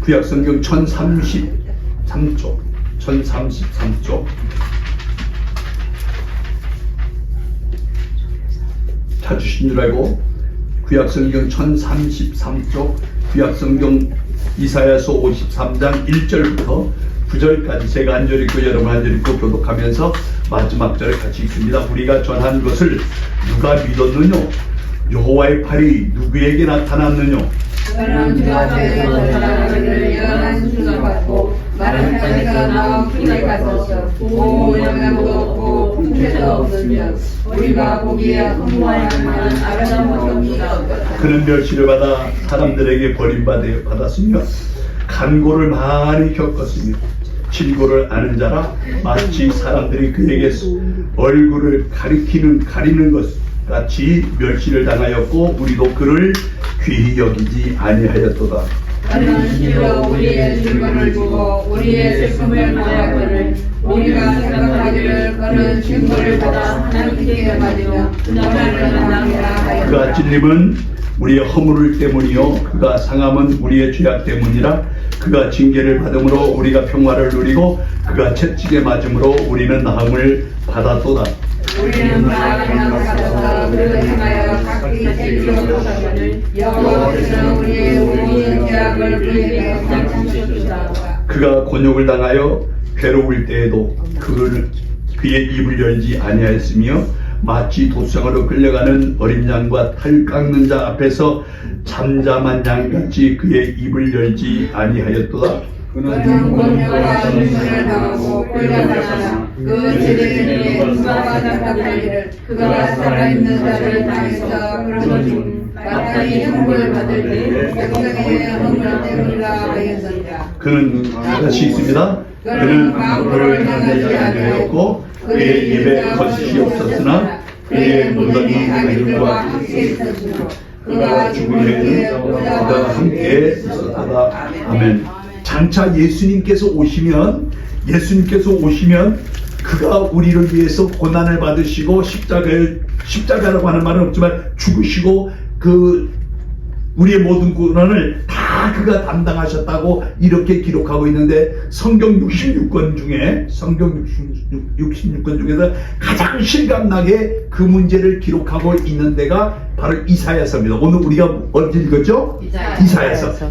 구약성경 1033쪽 1033쪽 찾으신 줄 알고 구약성경 1033쪽 구약성경 이사야서 53장 1절부터 9절까지 제가 한 절 읽고 여러분 한 절 읽고 교독하면서 마지막 절에 같이 읽습니다. 우리가 전한 것을 누가 믿었느냐? 여호와의 팔이 누구에게 나타났느냐? 그는 주 앞에서 전하기를 예언한 수를 받고 마른 땅에서 나온 풀에 가서 보호 영향도 없고 풍채도 없으며 우리가 보기에 흠모할 만한 아름다운 것보다 없다. 그는 멸시를 받아 사람들에게 버림받았으며 간고를 많이 겪었으며 질고를 아는 자라 마치 사람들이 그에게 얼굴을 가리는 것 같이 멸시를 당하였고 우리도 그를 귀히 여기지 아니하였도다. 그는 실로 우리의 질문을 두고 우리의 슬픔을 말하거늘 우리가 생각하기를 그는 증거를 받아 하나님께 맞으며 너를 만나리라 하였다. 그가 찔림은 우리의 허물 때문이요 그가 상함은 우리의 죄악 때문이라. 그가 징계를 받음으로 우리가 평화를 누리고 그가 채찍에 맞음으로 우리는 나음을 받았도다. 우리는 마음을 가져서 그를 향하여 각기 찔리고 사건을 여호와께서 우리의 모든 죄악을 그에게 감당하셨다. 그가 곤욕을 당하여 괴로울 때에도 그의 입을 열지 아니하였으며 마치 도성으로 끌려가는 어린 양과 탈 깎는 자 앞에서 잠잠한 양같이 그의 입을 열지 아니하였도다. 그는 곤욕과 눈물을 당하고 끌려가다가 그 제대에 누가 받아들이기를 그가 살아있는 자를 당해서 그러므로 마땅히 형벌을 받을 때 백성의 허물 때문이라 하였느니라. 그는 다시 있습니다. 그는 강포를 만들지 아니하였고 그의 입에 거짓이 없었으나 그의 무덤이 아들과 함께 있었으므로 그가 죽으리니 그가 함께 있었다. 아멘. 장차 예수님께서 오시면 그가 우리를 위해서 고난을 받으시고 십자가라고 하는 말은 없지만 죽으시고 우리의 모든 고난을 다 그가 담당하셨다고 이렇게 기록하고 있는데 성경 66권 중에서 가장 실감나게 그 문제를 기록하고 있는 데가 바로 이사야서입니다. 오늘 우리가 어디 읽었죠?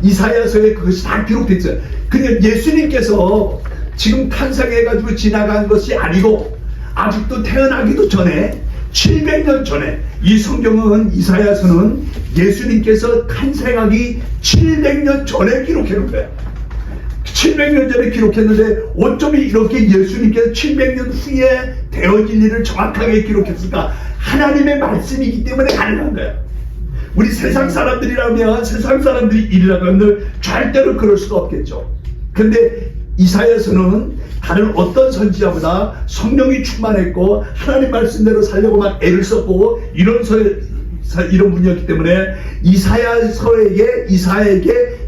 이사야서에 그것이 다 기록되어 있어요. 그러니까 예수님께서 지금 탄생해가지고 지나간 것이 아니고 아직도 태어나기도 전에 700년 전에 이 성경은 이사야서는 예수님께서 탄생하기 700년 전에 기록해놓은 거예요. 700년 전에 기록했는데 어쩜 이렇게 예수님께서 700년 후에 되어질 일을 정확하게 기록했을까? 하나님의 말씀이기 때문에 가능한 거예요. 우리 세상 사람들이라면 세상 사람들이 일이라고 하면 절대로 그럴 수가 없겠죠. 근데 이사야서는 다른 어떤 선지자보다 성령이 충만했고 하나님 말씀대로 살려고 막 애를 썼고 이런 분이었기 때문에 이사야에게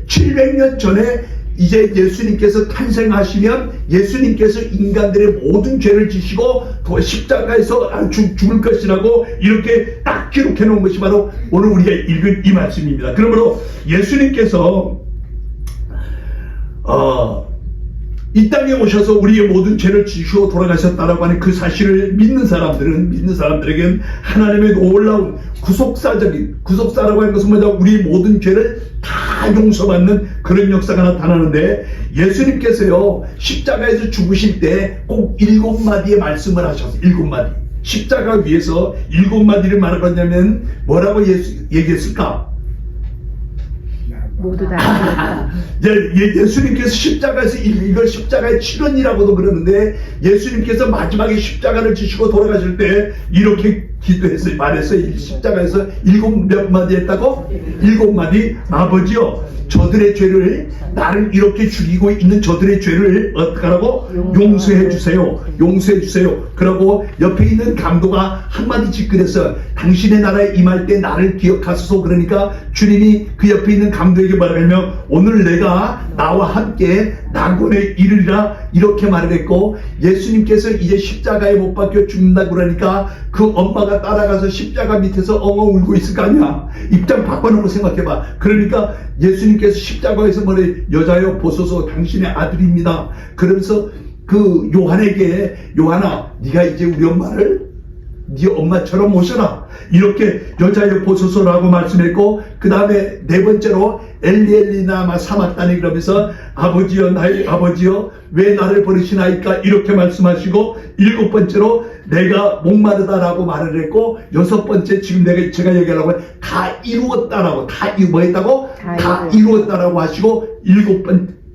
700년 전에 이제 예수님께서 탄생하시면 예수님께서 인간들의 모든 죄를 지시고 십자가에서 죽을 것이라고 이렇게 딱 기록해 놓은 것이 바로 오늘 우리가 읽은 이 말씀입니다. 그러므로 예수님께서 이 땅에 오셔서 우리의 모든 죄를 지시고 돌아가셨다라고 하는 그 사실을 믿는 사람들에게는 하나님의 놀라운 구속사라고 하는 것은 뭐냐? 우리의 모든 죄를 다 용서받는 그런 역사가 나타나는데 예수님께서요 십자가에서 죽으실 때 꼭 7마디의 말씀을 하셨어요. 7마디. 십자가 위에서 7마디를 말하냐면 뭐라고 얘기했을까? 모두 다 예수님께서 십자가에서 이걸 십자가의 치료이라고도 그러는데 예수님께서 마지막에 십자가를 지시고 돌아가실 때 이렇게 기도했어요. 말했어요. 십자가에서 7마디 했다고? 7마디. 아버지요 저들의 죄를 나를 이렇게 죽이고 있는 저들의 죄를 어떡하라고? 용서해 주세요. 그러고 옆에 있는 강도가 한마디씩 그랬어요. 당신의 나라에 임할 때 나를 기억하소서. 그러니까 주님이 그 옆에 있는 강도에게 말하면 오늘 내가 나와 함께 낙원에 이르리라 이렇게 말을 했고, 예수님께서 이제 십자가에 못 박혀 죽는다 그러니까 그 엄마가 따라가서 십자가 밑에서 엉엉 울고 있을 거 아니야. 입장 바꿔놓고 생각해봐. 그러니까 예수님께서 십자가에서 뭐래, 여자여 보소서 당신의 아들입니다. 그러면서 그 요한에게, 요한아 네가 이제 우리 엄마를 네 엄마처럼 모셔라 이렇게 여자여 보소서라고 말씀했고, 그 다음에 네 번째로 엘리 나마 사막다니 그러면서 아버지여 나의 아버지여 왜 나를 버리시나이까 이렇게 말씀하시고, 일곱 번째로 내가 목마르다라고 말을 했고, 여섯 번째 지금 제가 얘기하려고 다 이루었다라고, 뭐 했다고? 다 이루었다라고 하시고,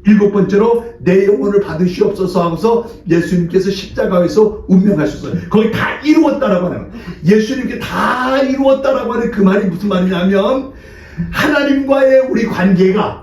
일곱 번째로 내 영혼을 받으시옵소서 하고서 예수님께서 십자가에서 운명하셨어요. 거기 다 이루었다라고 하는 거예요. 예수님께 다 이루었다라고 하는 그 말이 무슨 말이냐면, 하나님과의 우리 관계가,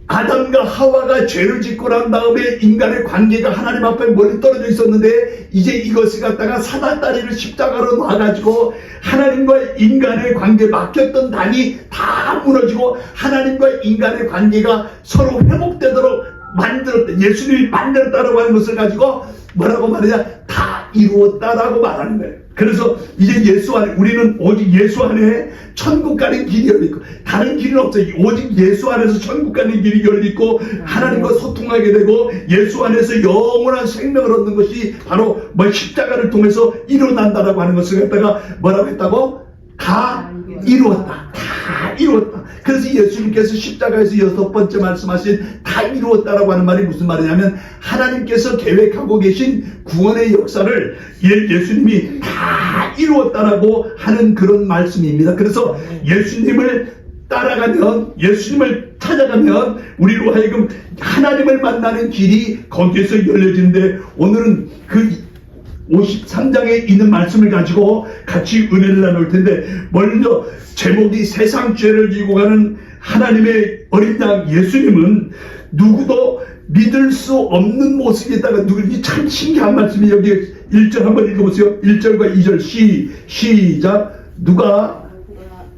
아담과 하와가 죄를 짓고 난 다음에 인간의 관계가 하나님 앞에 멀리 떨어져 있었는데, 이제 이것을 갖다가 사단다리를 십자가로 놔가지고 하나님과 인간의 관계, 막혔던 단이 다 무너지고 하나님과 인간의 관계가 서로 회복되도록 만들었다, 예수님이 만들었다라고 하는 것을 가지고 뭐라고 말하냐, 다 이루었다라고 말하는 거예요. 그래서 이제 예수 안에, 우리는 오직 예수 안에 천국 가는 길이 열려있고, 다른 길은 없어요. 오직 예수 안에서 천국 가는 길이 열려있고, 하나님과 소통하게 되고 예수 안에서 영원한 생명을 얻는 것이 바로 십자가를 통해서 일어난다라고 하는 것을 갖다가 뭐라고 했다고? 다 이루었다. 다 이루었다. 그래서 예수님께서 십자가에서 여섯 번째 말씀하신 다 이루었다라고 하는 말이 무슨 말이냐면, 하나님께서 계획하고 계신 구원의 역사를 예수님이 다 이루었다라고 하는 그런 말씀입니다. 그래서 예수님을 따라가면, 예수님을 찾아가면 우리로 하여금 하나님을 만나는 길이 거기에서 열려지는데, 오늘은 그 53장에 있는 말씀을 가지고 같이 은혜를 나눌 텐데, 먼저 제목이 세상 죄를 지고 가는 하나님의 어린 양 예수님은 누구도 믿을 수 없는 모습에다가, 누구지? 참 신기한 말씀이 여기 1절 한번 읽어보세요. 1절과 2절 시작.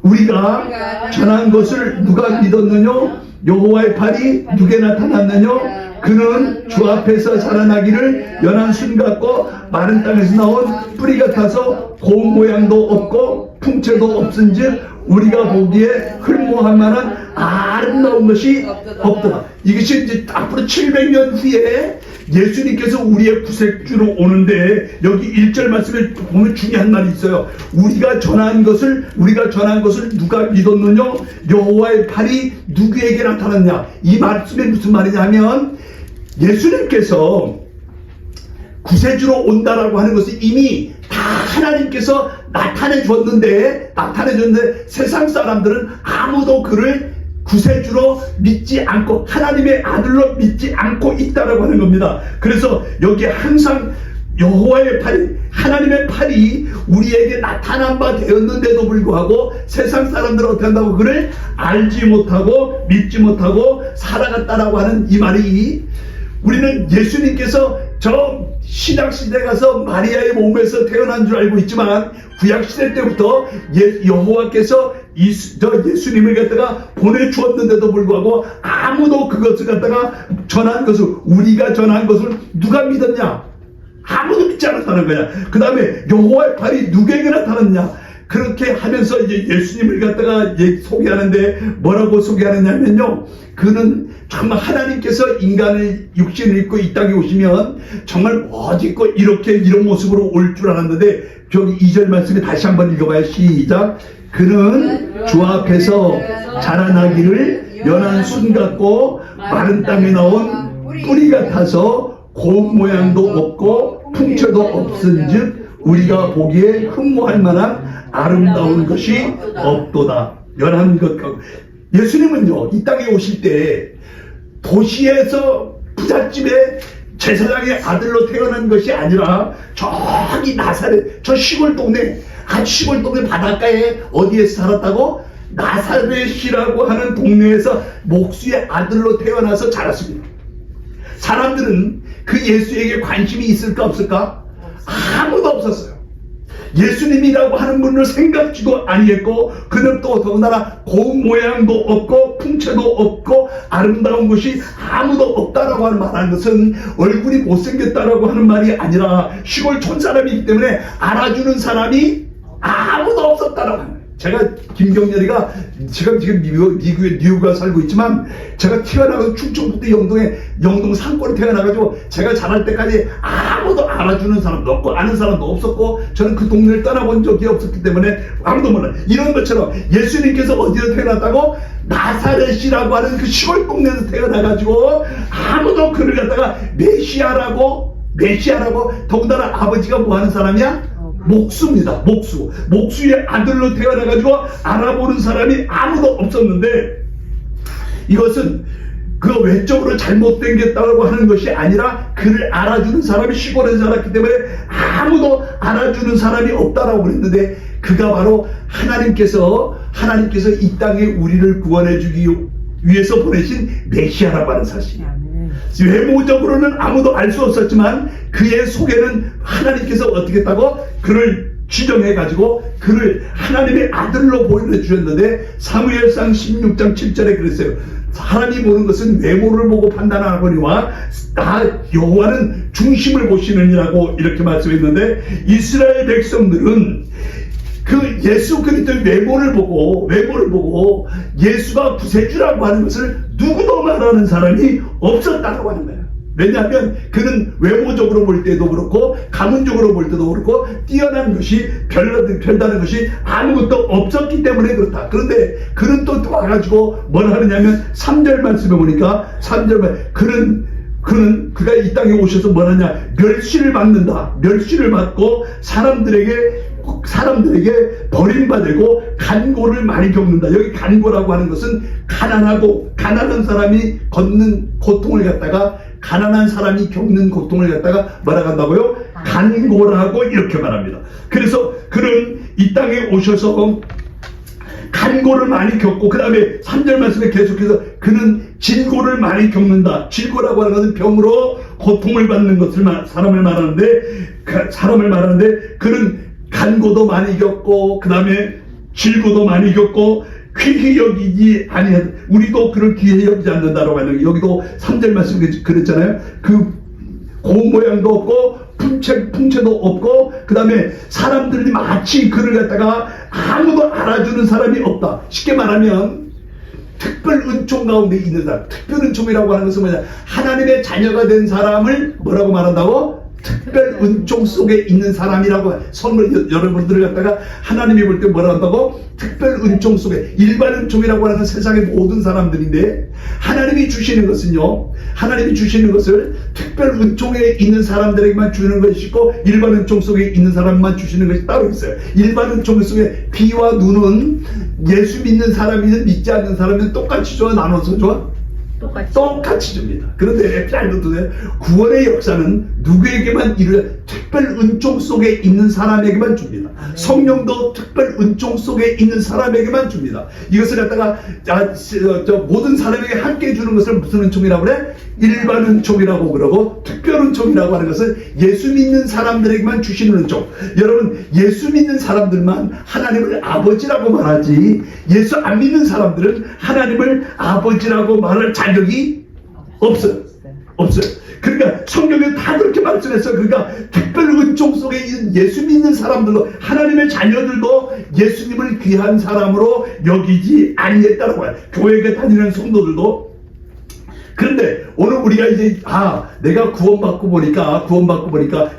우리가 전한 것을 누가 믿었느냐? 여호와의 팔이 누게 나타났느냐? 그는 주 앞에서 자라나기를 연한 순 같고 마른 땅에서 나온 뿌리 같아서 고운 모양도 없고 풍채도 없은즉 우리가 보기에 흠모할 만한 아름다운 것이 없더라. 이것이 이제 앞으로 700년 후에 예수님께서 우리의 구세주로 오는데, 여기 1절 말씀에 보면 중요한 말이 있어요. 우리가 전한 것을 누가 믿었느냐? 여호와의 팔이 누구에게 나타났냐? 이 말씀에 무슨 말이냐면, 예수님께서 구세주로 온다라고 하는 것은 이미 다 하나님께서 나타내 줬는데 세상 사람들은 아무도 그를 구세주로 믿지 않고 하나님의 아들로 믿지 않고 있다라고 하는 겁니다. 그래서 여기 항상 여호와의 팔이, 하나님의 팔이 우리에게 나타난 바 되었는데도 불구하고 세상 사람들은 어떻게 한다고? 그를 알지 못하고 믿지 못하고 살아갔다라고 하는 이 말이, 우리는 예수님께서 저 신약시대 가서 마리아의 몸에서 태어난 줄 알고 있지만, 구약시대 때부터 여호와께서 예수님을 갖다가 보내주었는데도 불구하고 아무도 그것을 갖다가 우리가 전한 것을 누가 믿었냐? 아무도 믿지 않았다는 거야. 그 다음에 여호와의 팔이 누구에게 나타났냐? 그렇게 하면서 이제 예수님을 갖다가 소개하는데 뭐라고 소개하느냐면요, 그는 정말 하나님께서 인간의 육신을 입고 이 땅에 오시면 정말 멋있고 이런 모습으로 올 줄 알았는데, 저기 2절 말씀에 다시 한번 읽어봐요. 시작. 그는 주 앞에서 자라나기를 연한 순 같고 마른 땅에 나온 뿌리 같아서 고운 모양도 없고 풍채도 없은즉 우리가 보기에 흠모할 만한 아름다운 것이 없도다. 연한 것. 예수님은요, 이 땅에 오실 때 도시에서 부잣집에 제사장의 아들로 태어난 것이 아니라 저기 나사렛, 저 시골 동네, 아주 시골 동네 바닷가에 어디에서 살았다고? 나사렛이라고 하는 동네에서 목수의 아들로 태어나서 자랐습니다. 사람들은 그 예수에게 관심이 있을까 없을까? 아무도 없었어요. 예수님이라고 하는 분을 생각지도 아니했고, 그는 또 더군다나 고운 모양도 없고 풍채도 없고 아름다운 것이 아무도 없다라고 말하는 것은 얼굴이 못생겼다라고 하는 말이 아니라 시골 촌사람이기 때문에 알아주는 사람이 아무도 없었다라고 하는 거예요. 제가 김경렬이가 지금 미국에 뉴욕에 살고 있지만, 제가 태어나서 충청북도 영동 산골에 태어나가지고 제가 자랄 때까지 아무도 알아주는 사람도 없고 아는 사람도 없었고, 저는 그 동네를 떠나본 적이 없었기 때문에 아무도 몰라요. 이런 것처럼 예수님께서 어디서 태어났다고? 나사렛이라고 하는 그 시골 동네에서 태어나가지고 아무도 그를 갖다가 메시아라고 더군다나 아버지가 뭐 하는 사람이야? 목수입니다. 목수의 아들로 태어나가지고 알아보는 사람이 아무도 없었는데, 이것은 그 외적으로 잘못된겠다고 하는 것이 아니라 그를 알아주는 사람이 시골에 살았기 때문에 아무도 알아주는 사람이 없다라고 그랬는데, 그가 바로 하나님께서 이 땅에 우리를 구원해 주기 위해서 보내신 메시아라고 하는 사실이에요. 외모적으로는 아무도 알 수 없었지만 그의 속에는 하나님께서 어떻게 했다고? 그를 지정해가지고 그를 하나님의 아들로 보여주셨는데, 사무엘상 16장 7절에 그랬어요. 사람이 보는 것은 외모를 보고 판단하거니와 여호와는 중심을 보시느니라고 이렇게 말씀했는데, 이스라엘 백성들은 그 예수 그리스도의 외모를 보고 예수가 구세주라고 하는 것을 누구도 말하는 사람이 없었다고 하는 거예요. 왜냐하면 그는 외모적으로 볼 때도 그렇고 가문적으로 볼 때도 그렇고 뛰어난 것이 별다른 것이 아무것도 없었기 때문에 그렇다. 그런데 그는 또 와가지고 뭘 하느냐면 3절 말씀에 보니까 3절 그가 이 땅에 오셔서 뭘 하냐? 멸시를 받는다. 멸시를 받고 사람들에게 버림받고 간고를 많이 겪는다. 여기 간고라고 하는 것은 가난한 사람이 겪는 고통을 갖다가, 가난한 사람이 겪는 고통을 갖다가 뭐라고 한다고요? 간고라고 이렇게 말합니다. 그래서 그는 이 땅에 오셔서 간고를 많이 겪고, 그 다음에 3절 말씀에 계속해서 그는 질고를 많이 겪는다. 질고라고 하는 것은 병으로 고통을 받는 것을 사람을 말하는데 그는 간고도 많이 겪고 그 다음에 질고도 많이 겪고 귀히 여기지 아니한, 우리도 그를 귀히 여기지 않는다라고 하는, 여기도 3절 말씀에 그랬잖아요. 그 고운 모양도 없고 풍채도 없고, 그 다음에 사람들이 마치 그를 갖다가 아무도 알아주는 사람이 없다. 쉽게 말하면 특별 은총 가운데 있는 사람. 특별 은총이라고 하는 것은 뭐냐? 하나님의 자녀가 된 사람을 뭐라고 말한다고? 특별 은총 속에 있는 사람이라고. 선물 여러분들을 갖다가 하나님이 볼 때 뭐라 한다고? 특별 은총 속에. 일반 은총이라고 하는 세상의 모든 사람들인데, 하나님이 주시는 것은요, 하나님이 주시는 것을 특별 은총에 있는 사람들에게만 주는 것이 있고, 일반 은총 속에 있는 사람만 주시는 것이 따로 있어요. 일반 은총 속에 비와 눈은 예수 믿는 사람이든 믿지 않는 사람이든 똑같이 줘? 나눠서 줘? 똑같이 줍니다. 그런데 알려두세요. 구원의 역사는 누구에게만 특별 은총 속에 있는 사람에게만 줍니다. 성령도 특별 은총 속에 있는 사람에게만 줍니다. 이것을 갖다가 모든 사람에게 함께 주는 것을 무슨 은총이라고 그래? 일반 은총이라고 그러고, 특별 은총이라고 하는 것은 예수 믿는 사람들에게만 주시는 은총. 여러분, 예수 믿는 사람들만 하나님을 아버지라고 말하지, 예수 안 믿는 사람들은 하나님을 아버지라고 말할 자격이 없어요. 그러니까 성경에 다 그렇게 말씀했어요. 그러니까 특별 은총 속에 있는 예수 믿는 사람들도, 하나님의 자녀들도 예수님을 귀한 사람으로 여기지 아니했다라고 해요. 교회에 다니는 성도들도. 그런데 오늘 우리가 이제 내가 구원받고 보니까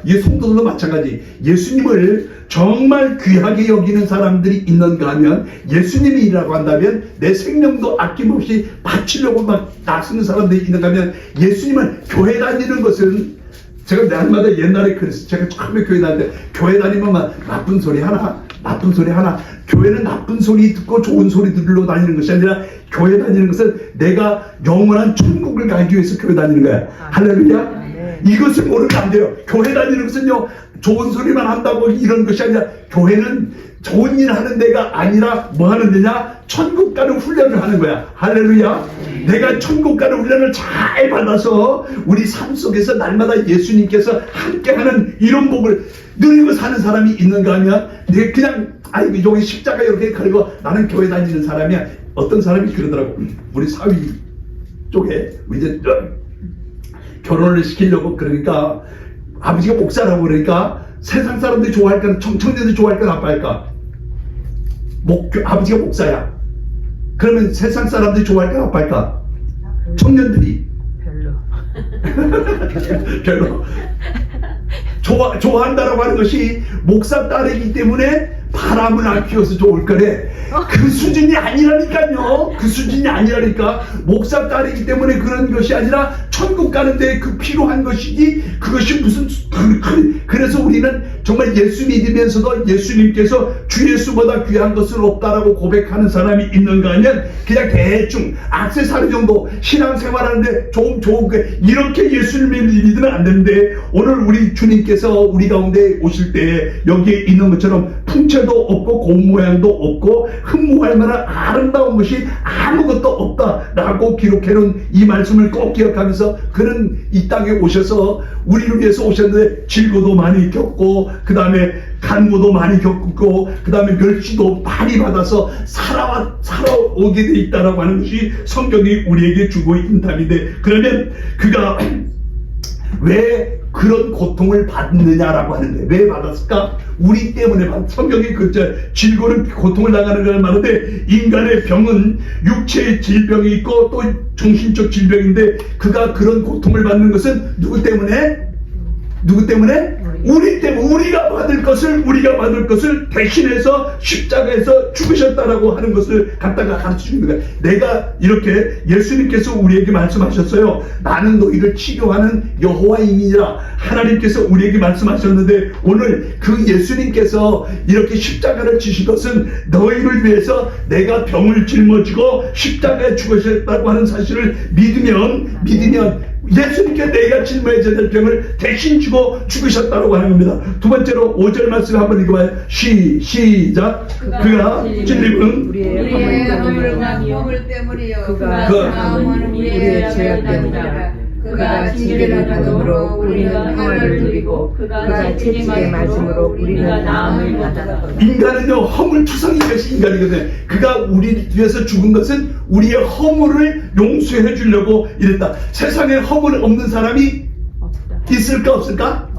이 성도들도 마찬가지. 예수님을 정말 귀하게 여기는 사람들이 있는가 하면, 예수님이라고 한다면 내 생명도 아낌없이 바치려고 막 나서는 사람들이 있는가 하면, 예수님은 교회 다니는 것은, 제가 날마다 옛날에 그랬어요. 제가 처음에 교회 다닐 때 교회 다니면 막 나쁜 소리 하나. 교회는 나쁜 소리 듣고 좋은 소리 들으러 다니는 것이 아니라, 교회 다니는 것은 내가 영원한 천국을 가기 위해서 교회 다니는 거야. 할렐루야. 이것을 모르면 안 돼요. 교회 다니는 것은요, 좋은 소리만 한다고 이런 것이 아니라, 교회는 좋은 일 하는 데가 아니라 뭐 하는 데냐? 천국 가는 훈련을 하는 거야. 할렐루야. 내가 천국 가는 훈련을 잘 받아서 우리 삶 속에서 날마다 예수님께서 함께하는 이런 복을 누리고 사는 사람이 있는가 하면, 내가 그냥 아이고 여기 십자가 이렇게 걸고 나는 교회 다니는 사람이야. 어떤 사람이 그러더라고. 우리 사위 쪽에 이제 결혼을 시키려고 그러니까 아버지가 목사라고 그러니까 세상 사람들이 좋아할까, 청년들이 좋아할까, 나빠할까? 아버지가 목사야. 그러면 세상 사람들이 좋아할까, 나빠할까? 청년들이 별로 좋아한다라고 하는 것이 목사 딸이기 때문에 바람을 안 피워서 좋을 거래. 그 수준이 아니라니까요. 그 수준이 아니라니까. 목사 딸이기 때문에 그런 것이 아니라 천국 가는데 그 필요한 것이지, 그것이 무슨 그래서 우리는 정말 예수 믿으면서도 예수님께서 주 예수보다 귀한 것은 없다라고 고백하는 사람이 있는가 하면 그냥 대충 액세서리 정도 신앙생활하는데 좀 좋은 게 이렇게 예수님을 믿으면 안 되는데, 오늘 우리 주님께서 우리 가운데 오실 때 여기에 있는 것처럼 풍채도 없고 곰 모양도 없고 흠모할 만한 아름다운 것이 아무것도 없다라고 기록해놓은 이 말씀을 꼭 기억하면서, 그는 이 땅에 오셔서 우리를 위해서 오셨는데 질고도 많이 겪고 그 다음에 간고도 많이 겪고 그 다음에 멸시도 많이 받아서 살아오게 돼 있다라고 하는 것이 성경이 우리에게 주고 있는 답인데, 그러면 그가 왜 그런 고통을 받느냐라고 하는데, 왜 받았을까? 우리 때문에 성경이 그때 질고는 고통을 당하는 걸 말하는데, 인간의 병은 육체의 질병이 있고 또 정신적 질병인데, 그가 그런 고통을 받는 것은 누구 때문에? 누구 때문에? 우리 때문에. 우리가 받을 것을 대신해서 십자가에서 죽으셨다라고 하는 것을 갖다가 가르쳐 주는 거예요. 내가 이렇게 예수님께서 우리에게 말씀하셨어요. 나는 너희를 치료하는 여호와임이니라. 하나님께서 우리에게 말씀하셨는데, 오늘 그 예수님께서 이렇게 십자가를 지신 것은 너희를 위해서 내가 병을 짊어지고 십자가에 죽으셨다고 하는 사실을 믿으면 예수님께 내가 짊어져야 될 병을 대신 지고 죽으셨다고 하는 겁니다. 두 번째로 5절 말씀 한번 읽어봐요. 시작. 그가 찔림은 우리의 허물 때문이요. 그가 상함은 우리의 죄악 때문이라. 그가 징계를 받음으로 우리는 평화를 누리고 그가 채찍에 맞음으로 우리가 나음을 받았다. 인간은요, 허물투성인 것이 인간이거든요. 그가 우리 위해서 죽은 것은 우리의 허물을 용서해 주려고 이랬다. 세상에 허물 없는 사람이 있을까 없을까?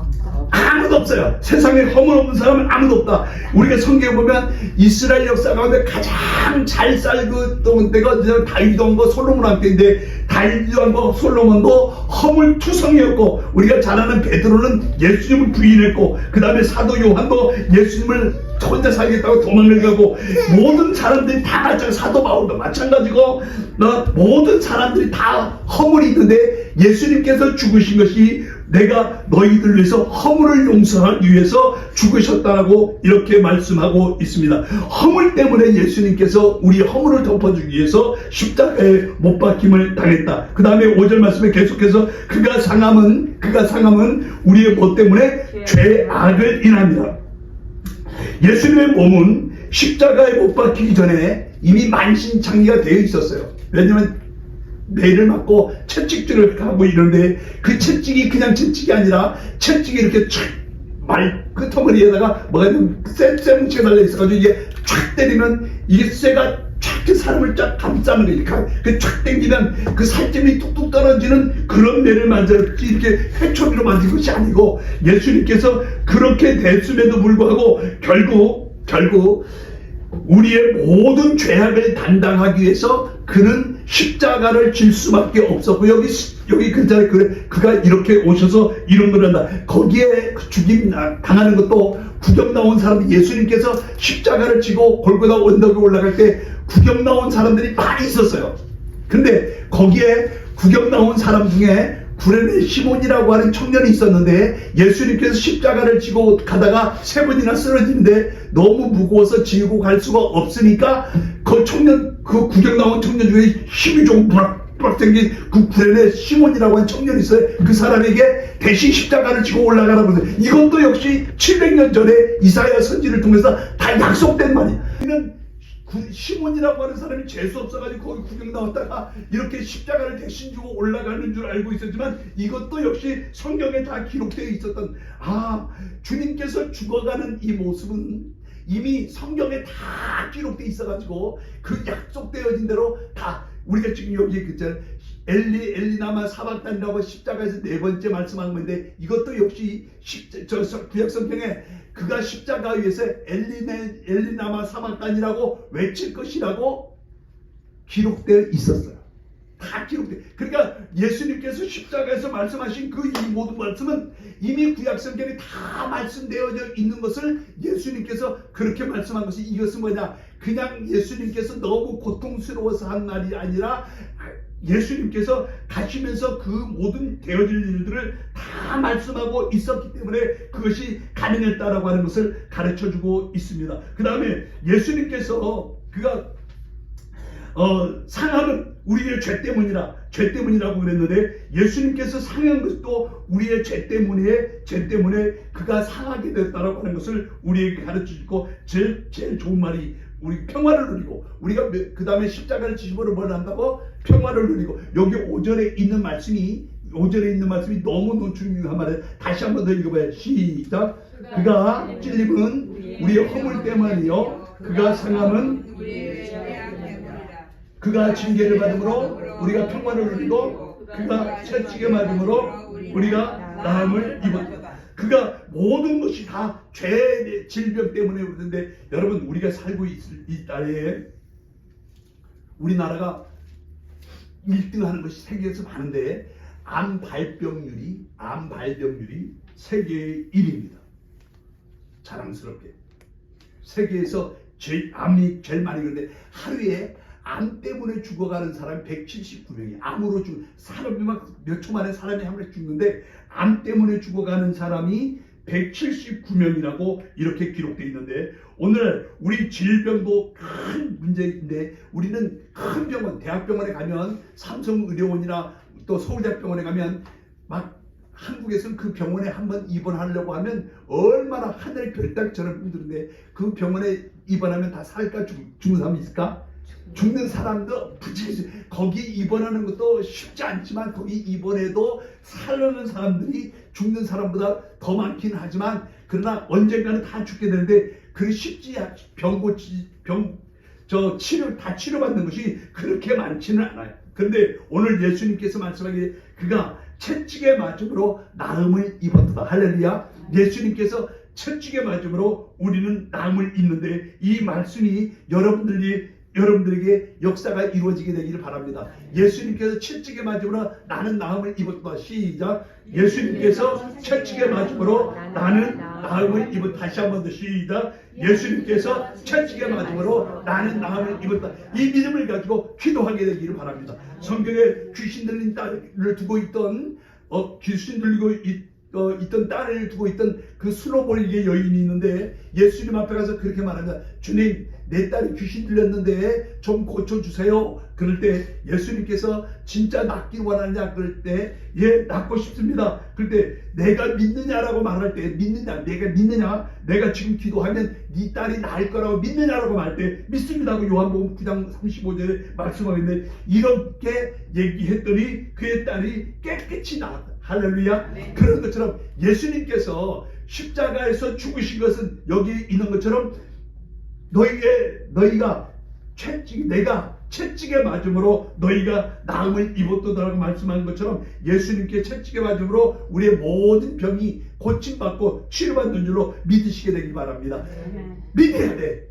아무도 없어요. 세상에 허물 없는 사람은 아무도 없다. 우리가 성경에 보면 이스라엘 역사 가운데 가장 잘 살던 때가 다윗도 한거 솔로몬 때인데, 다윗도 한거 솔로몬도 허물투성이었고, 우리가 잘 아는 베드로는 예수님을 부인했고, 그 다음에 사도 요한도 예수님을 혼자 살겠다고 도망을 가고, 모든 사람들이 다 마찬가지고, 사도 바울도 마찬가지고, 모든 사람들이 다 허물이 있는데, 예수님께서 죽으신 것이 내가 너희들 위해서 허물을 용서하기 위해서 죽으셨다라고 이렇게 말씀하고 있습니다. 허물 때문에 예수님께서 우리의 허물을 덮어주기 위해서 십자가에 못 박힘을 당했다. 그 다음에 5절 말씀에 계속해서 그가 상함은 우리의 뭐 때문에 죄악을 인합니다. 예수님의 몸은 십자가에 못 박히기 전에 이미 만신창이가 되어 있었어요. 왜냐하면 매를 맞고 채찍질을 하고 이러는데, 그 채찍이 그냥 채찍이 아니라 채찍이 이렇게 말 끄트머리에다가 뭐가 쇠뭉치가 달려있어가지고 이게 촥 때리면 이게 쇠가 촥 사람을 쫙 감싸는 거예요. 그 촥 당기면 그 살점이 뚝뚝 떨어지는 그런 매를 만들었지, 이렇게 회초리로 만든 것이 아니고, 예수님께서 그렇게 됐음에도 불구하고 결국 우리의 모든 죄악을 담당하기 위해서 그는 십자가를 질 수밖에 없었고, 여기 글자에 그가 이렇게 오셔서 이런 걸 한다. 거기에 죽임 당하는 것도 구경 나온 사람들, 예수님께서 십자가를 지고 골고다 언덕에 올라갈 때 구경 나온 사람들이 많이 있었어요. 근데 거기에 구경 나온 사람 중에 구레네 시몬이라고 하는 청년이 있었는데, 예수님께서 십자가를 지고 가다가 3번이나 쓰러지는데 너무 무거워서 지고 갈 수가 없으니까 그 구경 나온 청년 중에 힘이 좀 빡빡 생긴 그 구레네 시몬이라고 하는 청년이 있어요. 그 사람에게 대신 십자가를 지고 올라가라고 그러세요. 이것도 역시 700년 전에 이사야 선지를 통해서 다 약속된 말이에요. 이는 시몬이라고 하는 사람이 재수 없어가지고 거기 구경 나왔다가 이렇게 십자가를 대신 주고 올라가는 줄 알고 있었지만 이것도 역시 성경에 다 기록되어 있었던, 주님께서 죽어가는 이 모습은 이미 성경에 다 기록되어 있어가지고 그 약속되어진 대로 다 우리가 지금 여기 그잖아요. 엘리나마 사박단이라고 십자가에서 4번째 말씀한 건데 이것도 역시 구약 성경에 그가 십자가 위에서 엘리나마 사박단이라고 외칠 것이라고 기록되어 있었어요. 다 기록돼. 그러니까 예수님께서 십자가에서 말씀하신 그 이 모든 말씀은 이미 구약 성경에 다 말씀되어져 있는 것을 예수님께서 그렇게 말씀한 것이, 이것은 뭐냐, 그냥 예수님께서 너무 고통스러워서 한 말이 아니라 예수님께서 가시면서 그 모든 되어질 일들을 다 말씀하고 있었기 때문에 그것이 가능했다라고 하는 것을 가르쳐주고 있습니다. 그 다음에 예수님께서 그가 상함은 우리의 죄 때문이라고 그랬는데 예수님께서 상한 것도 우리의 죄 때문에 그가 상하게 됐다라고 하는 것을 우리에게 가르쳐주고, 제일 좋은 말이 우리 평화를 누리고, 우리가 그 다음에 십자가를 지심으로 뭘 한다고? 평화를 누리고. 여기 5절에 있는 말씀이 너무 중요한 말이에요. 다시 한번 더 읽어봐요. 시작. 그가 찔림은 우리의 허물 때문이요 그가 상함은 그가 징계를 받음으로 우리가 평화를 누리고, 그가 채찍에 맞음으로 우리가 나음을 입었다. 그가 모든 것이 다 죄의 질병 때문에 그러는데, 여러분 우리가 살고 있을 이 땅에 우리나라가 1등 하는 것이 세계에서 많은데 암 발병률이 세계 1위입니다. 자랑스럽게 세계에서 암이 제일 많이. 그런데 하루에 암 때문에 죽어가는 사람이 179명이, 암으로 사람이 막 몇 초 만에 사람이 한 명씩 죽는데 암 때문에 죽어가는 사람이 179명이라고 이렇게 기록되어 있는데, 오늘 우리 질병도 큰 문제인데 우리는 큰 병원, 대학병원에 가면 삼성의료원이나 또 서울대학병원에 가면 막 한국에서는 그 병원에 한번 입원하려고 하면 얼마나 하늘 별따기처럼 힘든데, 그 병원에 입원하면 다 살까 죽는 사람이 있을까? 죽는 사람도 거기 입원하는 것도 쉽지 않지만 거기 입원해도 살아나는 사람들이 죽는 사람보다 더 많긴 하지만, 그러나 언젠가는 다 죽게 되는데 그 쉽지 치료 다 치료받는 것이 그렇게 많지는 않아요. 그런데 오늘 예수님께서 말씀하기에 그가 채찍에 맞음으로 나음을 입었다. 할렐루야. 예수님께서 채찍에 맞음으로 우리는 나음을 입는데, 이 말씀이 여러분들에게 역사가 이루어지게 되기를 바랍니다. 예수님께서 채찍에 맞음으로 나는 나음을 입었다. 시작. 예수님께서 채찍에 맞음으로 나는 나음을 입었다. 다시 한번 더 시작. 예수님께서 채찍에 맞음으로 나는 나음을 입었다. 이 믿음을 가지고 기도하게 되기를 바랍니다. 성경에 귀신 들린 딸을 두고 있던 귀신 들리고 있던 딸을 두고 있던 그 수노볼리의 여인이 있는데, 예수님 앞에 가서 그렇게 말합니다. 주님, 내 딸이 귀신 들렸는데 좀 고쳐주세요. 그럴 때 예수님께서 진짜 낫길 원하느냐 그럴 때, 예, 낫고 싶습니다. 그럴 때 내가 믿느냐라고 말할 때, 내가 믿느냐, 내가 지금 기도하면 네 딸이 나을 거라고 믿느냐라고 말할 때 믿습니다고 요한복음 9장 35절에 말씀하고 있는데, 이렇게 얘기했더니 그의 딸이 깨끗이 나았다. 할렐루야. 네. 그런 것처럼 예수님께서 십자가에서 죽으신 것은 여기 있는 것처럼 너희가 내가 채찍에 맞음으로 너희가 나음을 입었도다라고 말씀하는 것처럼, 예수님께 채찍에 맞음으로 우리의 모든 병이 고침받고 치료받는 줄로 믿으시게 되길 바랍니다. 믿어야 돼.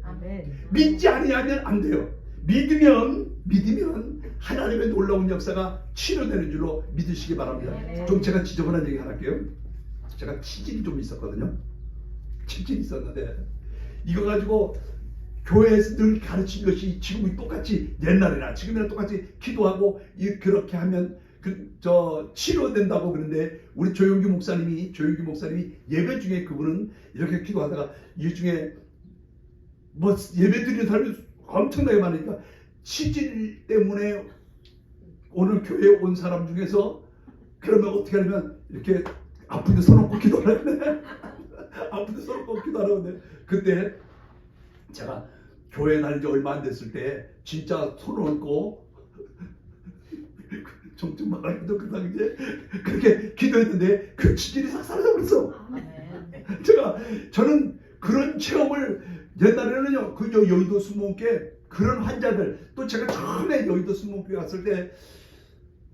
믿지 아니하면 안 돼요. 믿으면 하나님의 놀라운 역사가 치료되는 줄로 믿으시기 바랍니다. 좀 제가 지저분한 얘기 하나 할게요. 제가 치질이 좀 있었거든요. 치질이 있었는데 이거 가지고 교회에서 늘 가르친 것이 지금이 똑같이, 옛날이나 지금이나 똑같이 기도하고 그렇게 하면 치료된다고 그러는데, 우리 조용기 목사님이 예배 중에 그분은 이렇게 기도하다가 이 중에 예배 드리는 사람이 엄청나게 많으니까 치질 때문에 오늘 교회에 온 사람 중에서 그러면 어떻게 하냐면 이렇게 아픈데 손 얹고 기도하는데 아픈데 손 얹고 기도하는데 그때 제가 교회 다닌 지 얼마 안 됐을 때 진짜 손 얹고 좀 말하기도 그 당시에 그렇게 기도했는데 그 치질이 싹 사라져버렸어. 저는 그런 체험을 옛날에는요 그 여의도 순복음교회 그런 환자들 또 제가 처음에 여의도 순복음교회 갔을 때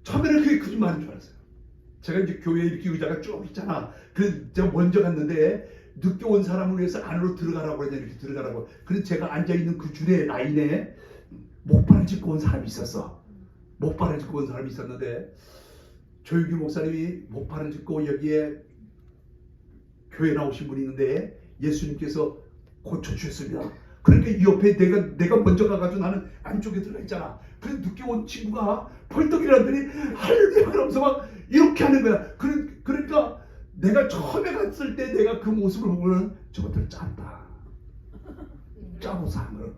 처음에는 그게 거짓말인 줄 알았어요. 제가 이제 교회에 이렇게 의자가 쭉 있잖아. 그래서 제가 먼저 갔는데 늦게 온 사람을 위해서 안으로 들어가라고 그러냐 이렇게 들어가라고. 그래서 제가 앉아있는 그 줄에 라인에 목발을 짚고 온 사람이 있었어. 목발을 짚고 온 사람이 있었는데 조유기 목사님이 목발을 짚고 여기에 교회 나오신 분이 있는데 예수님께서 고쳐주셨습니다. 그러니까 이 옆에 내가 먼저 가가지고 나는 안쪽에 들어가 있잖아. 그래서 늦게 온 친구가 벌떡 일어나더니 할렐루야 그러면서 막 이렇게 하는 거야. 그러니까 내가 처음에 갔을 때 내가 그 모습을 보고는 저것들 짠다. 짜고 사는 거야.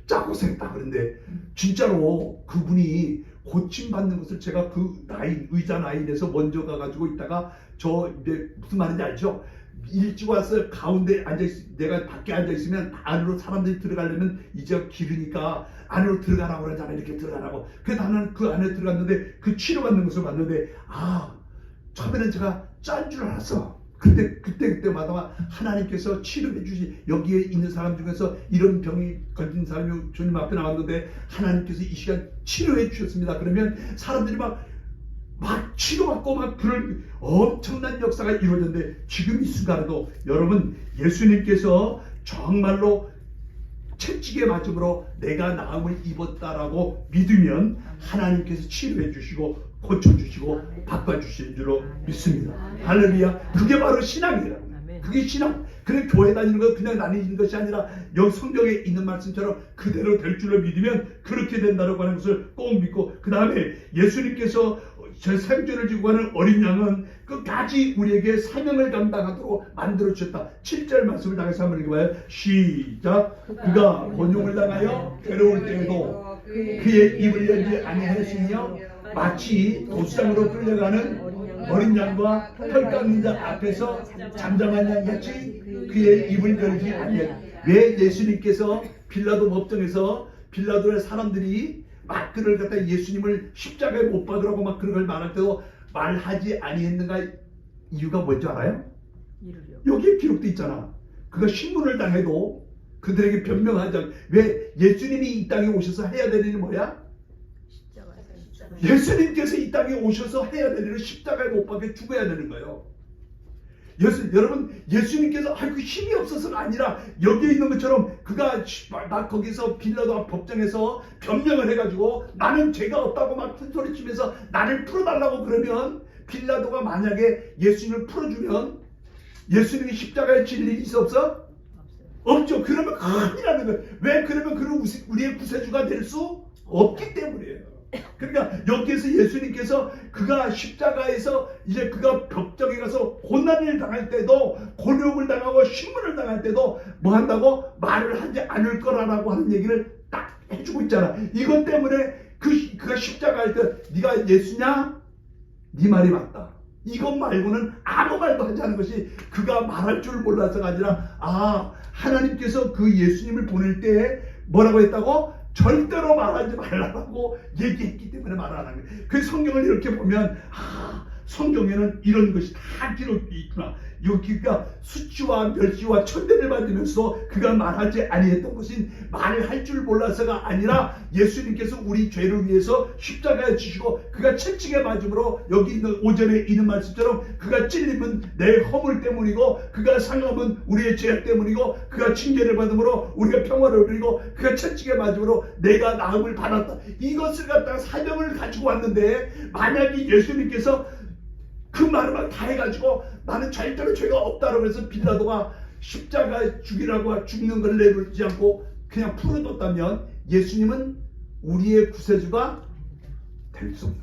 짜고 생겼다. 그런데 진짜로 그분이 고침받는 것을 제가 그 라인, 의자 라인에서 먼저 가가지고 있다가 저 이제 무슨 말인지 알죠? 일찍 와서 가운데 앉아있, 내가 밖에 앉아있으면 안으로 사람들이 들어가려면 이제 길으니까 안으로 들어가라고 그러잖아. 이렇게 들어가라고. 그래서 나는 그 안에 들어갔는데 그 치료받는 것을 봤는데 처음에는 제가 짠 줄 알았어. 근데 그때마다 하나님께서 치료해 주시 여기에 있는 사람 중에서 이런 병이 걸린 사람이 주님 앞에 나왔는데 하나님께서 이 시간 치료해 주셨습니다. 그러면 사람들이 막 치료받고 막 그런 엄청난 역사가 이루어졌는데 지금 이 순간에도 여러분 예수님께서 정말로 채찍에 맞음으로 내가 나음을 입었다라고 믿으면 하나님께서 치료해 주시고 고쳐주시고 바꿔주시는 줄로 믿습니다. 할렐루야. 그게 바로 신앙이에요. 그게 신앙. 그래 교회 다니는 거 그냥 다니는 것이 아니라 여기 성경에 있는 말씀처럼 그대로 될 줄로 믿으면 그렇게 된다고 하는 것을 꼭 믿고 그 다음에 예수님께서 제 생존을 지고 가는 어린 양은 끝까지 우리에게 사명을 감당하도록 만들어주셨다. 7절 말씀을 다해서 한번 읽어봐요. 시작. 그가 번용을 당하여 괴로울 때에도 그의 입을 열지 아니하였으며 마치 도수장으로 끌려가는 어린 양과 털 깎는 자 앞에서 잠잠한 양같이 그의 입을 열지 아니하였다. 왜 예수님께서 빌라도 법정에서 빌라도의 사람들이 막 그를 갖다 예수님을 십자가에 못 박으라고 막 그런 걸 말할 때도 말하지 아니했는가? 이유가 뭔지 알아요? 여기에 기록돼 있잖아. 그가 신문을 당해도 그들에게 변명하지 않고. 왜 예수님이 이 땅에 오셔서 해야 될 일은 뭐야? 예수님께서 이 땅에 오셔서 해야 될 일은 십자가에 못 박혀 죽어야 되는 거예요. 여러분 예수님께서 아이고 힘이 없어서가 아니라 여기에 있는 것처럼 그가 막 거기서 빌라도 법정에서 변명을 해가지고 나는 죄가 없다고 막 큰소리치면서 나를 풀어달라고 그러면 빌라도가 만약에 예수님을 풀어주면 예수님이 십자가에 질 일이 있어 없어? 없죠. 그러면 큰일 나는 거예요. 왜? 그러면 그는 우리의 구세주가 될 수 없기 때문이에요. 그러니까 여기에서 예수님께서 그가 십자가에서 이제 그가 벽정에 가서 고난을 당할 때도 곤욕을 당하고 신문을 당할 때도 뭐 한다고? 말을 하지 않을 거라고 하는 얘기를 딱 해주고 있잖아. 이것 때문에 그가 십자가 할 때 네가 예수냐? 네 말이 맞다. 이것 말고는 아무 말도 하지 않은 것이 그가 말할 줄 몰라서가 아니라 하나님께서 그 예수님을 보낼 때 뭐라고 했다고? 절대로 말하지 말라고 얘기했기 때문에 말 안 하는 거예요. 그 성경을 이렇게 보면 성경에는 이런 것이 다 기록되어 있구나. 여기가 수치와 멸시와 천대를 받으면서 그가 말하지 아니했던 것은 말을 할 줄 몰라서가 아니라 예수님께서 우리 죄를 위해서 십자가에 지시고 그가 채찍에 맞음으로 여기 있는 오전에 있는 말씀처럼 그가 찔림은 내 허물 때문이고 그가 상함은 우리의 죄악 때문이고 그가 징계를 받음으로 우리가 평화를 누리고 그가 채찍에 맞음으로 내가 나음을 받았다. 이것을 갖다가 사명을 가지고 왔는데 만약에 예수님께서 그 말을 다 해가지고 나는 절대로 죄가 없다라고 해서 빌라도가 십자가에 죽는 걸 내버리지 않고 그냥 풀어뒀다면 예수님은 우리의 구세주가 될 수 없는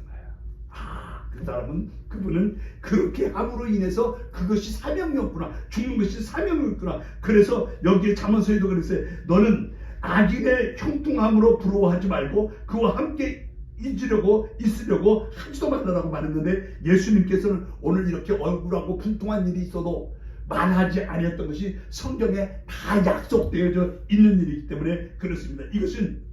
거예요. 그분은 그렇게 함으로 인해서 그것이 사명이었구나. 죽는 것이 사명이었구나. 그래서 여기에 잠언서에도 그랬어요. 너는 악인의 형통함으로 부러워하지 말고 그와 함께 잊으려고 있으려고 하지도 말라라고 말했는데 예수님께서는 오늘 이렇게 억울하고 분통한 일이 있어도 말하지 않았던 것이 성경에 다 약속되어져 있는 일이기 때문에 그렇습니다. 이것은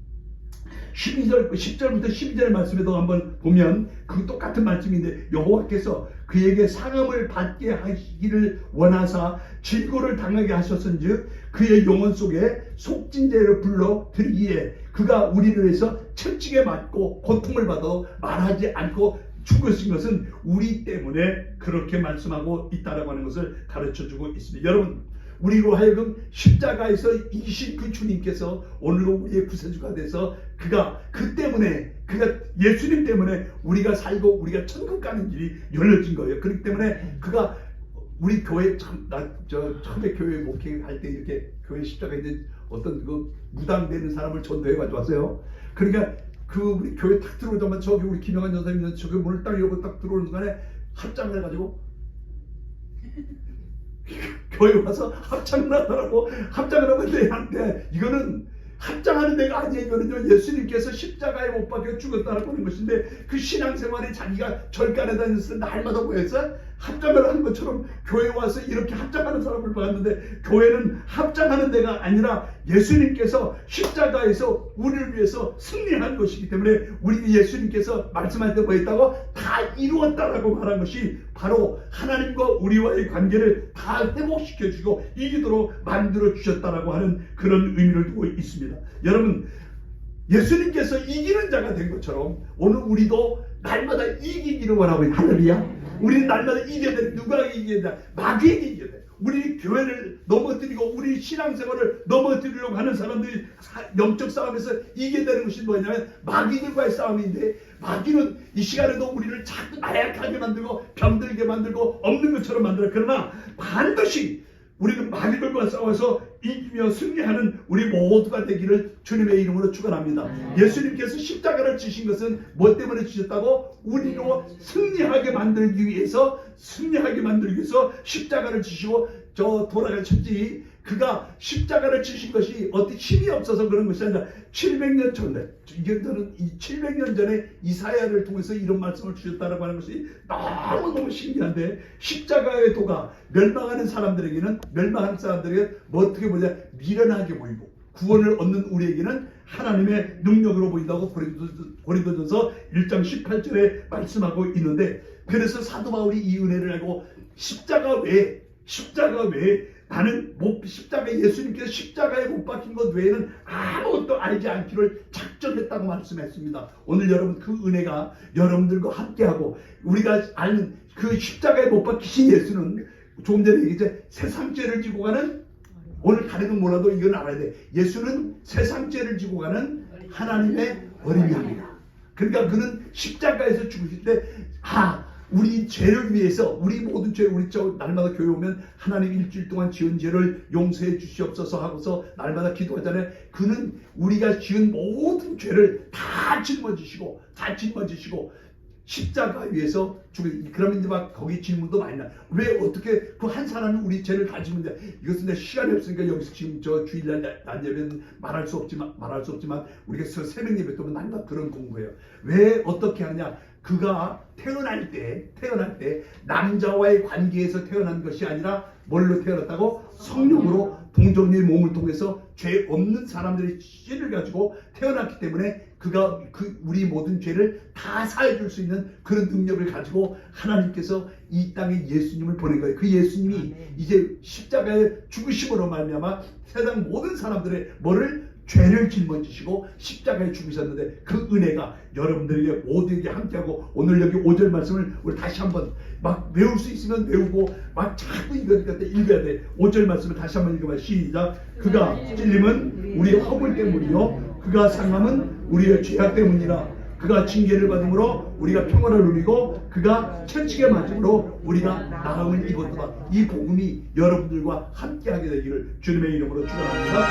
10절부터 12절 말씀에도 한번 보면 그 똑같은 말씀인데 여호와께서 그에게 상함을 받게 하시기를 원하사 질고를 당하게 하셨은즉 그의 영혼 속에 속진제를 불러 드리기에 그가 우리를 위해서 채찍에 맞고 고통을 받아 말하지 않고 죽으신 것은 우리 때문에 그렇게 말씀하고 있다라고 하는 것을 가르쳐주고 있습니다. 여러분, 우리로 하여금 십자가에서 이기신 그 주님께서 오늘도 우리의 구세주가 돼서 그가 예수님 때문에 우리가 살고 우리가 천국 가는 길이 열려진 거예요. 그렇기 때문에 그가 우리 교회 처음에 교회 목회할 때 이렇게 교회 십자가에 이제 어떤 그 무당되는 사람을 전도해 가지고 왔어요. 그러니까 그 우리 교회 딱 들어오자마자 저기 우리 김영환 전사님은 저기 문을 딱 열고 딱 들어오는 순간에 합장을 해가지고 교회 와서 합장을 하더라고. 합장을 하면 내한테 이거는 합장하는 데가 아니에요. 이거는요 예수님께서 십자가에 못 박혀 죽었다라고 하는 것인데 그 신앙생활에 자기가 절간에 다녔을 때 날마다 뭐였어? 합장을 하는 것처럼 교회 와서 이렇게 합장하는 사람을 봤는데 교회는 합장하는 데가 아니라 예수님께서 십자가에서 우리를 위해서 승리한 것이기 때문에 우리 예수님께서 말씀할 때 뭐 했다고? 다 이루었다라고 말한 것이 바로 하나님과 우리와의 관계를 다 회복시켜주고 이기도록 만들어 주셨다라고 하는 그런 의미를 두고 있습니다. 여러분, 예수님께서 이기는 자가 된 것처럼 오늘 우리도 날마다 이기기를 원하고 있는 할렐루야. 우리는 날마다 이겨야 돼. 누가 이겨야 돼? 마귀에게 이겨야 돼. 우리 교회를 넘어뜨리고 우리 신앙생활을 넘어뜨리려고 하는 사람들이 영적 싸움에서 이겨야 되는 것이 뭐냐면 마귀들과의 싸움인데 마귀는 이 시간에도 우리를 자꾸 나약하게 만들고 병들게 만들고 없는 것처럼 만들어. 그러나 반드시 우리는 마귀들과 싸워서 이기며 승리하는 우리 모두가 되기를 주님의 이름으로 축원합니다. 예수님께서 십자가를 지신 것은 뭐 때문에 지셨다고? 우리로 승리하게 만들기 위해서 십자가를 지시고 저 돌아갈 쳤지. 그가 십자가를 지신 것이 어떤 힘이 없어서 그런 것이 아니라 700년 전에 저는 이 700년 전에 이사야를 통해서 이런 말씀을 주셨다라고 하는 것이 너무너무 신기한데 십자가의 도가 멸망하는 사람들에게는 뭐 어떻게 보냐 미련하게 보이고 구원을 얻는 우리에게는 하나님의 능력으로 보인다고 고린도전서 1장 18절에 말씀하고 있는데 그래서 사도 바울이 이 은혜를 알고 십자가 외에 나는 예수님께서 십자가에 못 박힌 것 외에는 아무것도 알지 않기를 작정했다고 말씀했습니다. 오늘 여러분 그 은혜가 여러분들과 함께하고 우리가 아는 그 십자가에 못 박히신 예수는 조금 전에 얘기했죠. 세상 죄를 지고 가는 오늘 가르는 몰라도 이건 알아야 돼. 예수는 세상 죄를 지고 가는 하나님의 어린 양이다. 그러니까 그는 십자가에서 죽으실 때 우리 죄를 위해서 우리 모든 죄를 우리 날마다 교회 오면 하나님 일주일 동안 지은 죄를 용서해 주시옵소서 하고서 날마다 기도하잖아요. 그는 우리가 지은 모든 죄를 다 짊어지시고 십자가 위에서 그러면 이제 막 거기 질문도 많이 나. 왜 어떻게 그 한 사람이 우리 죄를 다 짊는데 이것은 내 시간이 없으니까 여기서 지금 저 주일날 난 예배는 말할 수 없지만 우리가 새벽 예배 때문에 날마다 그런 공부해요. 왜 어떻게 하냐? 그가 태어날 때 남자와의 관계에서 태어난 것이 아니라 뭘로 태어났다고? 성령으로 동정녀의 몸을 통해서 죄 없는 사람들의 씨를 가지고 태어났기 때문에 그가 우리 모든 죄를 다 사해줄 수 있는 그런 능력을 가지고 하나님께서 이 땅에 예수님을 보낸 거예요. 그 예수님이 이제 십자가의 죽으심으로 말미암아 세상 모든 사람들의 죄를 짊어지시고 십자가에 죽으셨는데 그 은혜가 여러분들에게 모두에게 함께하고 오늘 여기 5절 말씀을 우리 다시 한번 막 외울 수 있으면 외우고 막 자꾸 읽어야 돼. 5절 말씀을 다시 한번 읽어봐. 시작. 그가 찔림은 우리의 허물 때문이요 그가 상함은 우리의 죄악 때문이라. 그가 징계를 받음으로 우리가 평화를 누리고 그가 채찍에 맞음으로 우리가 나음을 입었다. 이 복음이 여러분들과 함께하게 되기를 주님의 이름으로 축원합니다.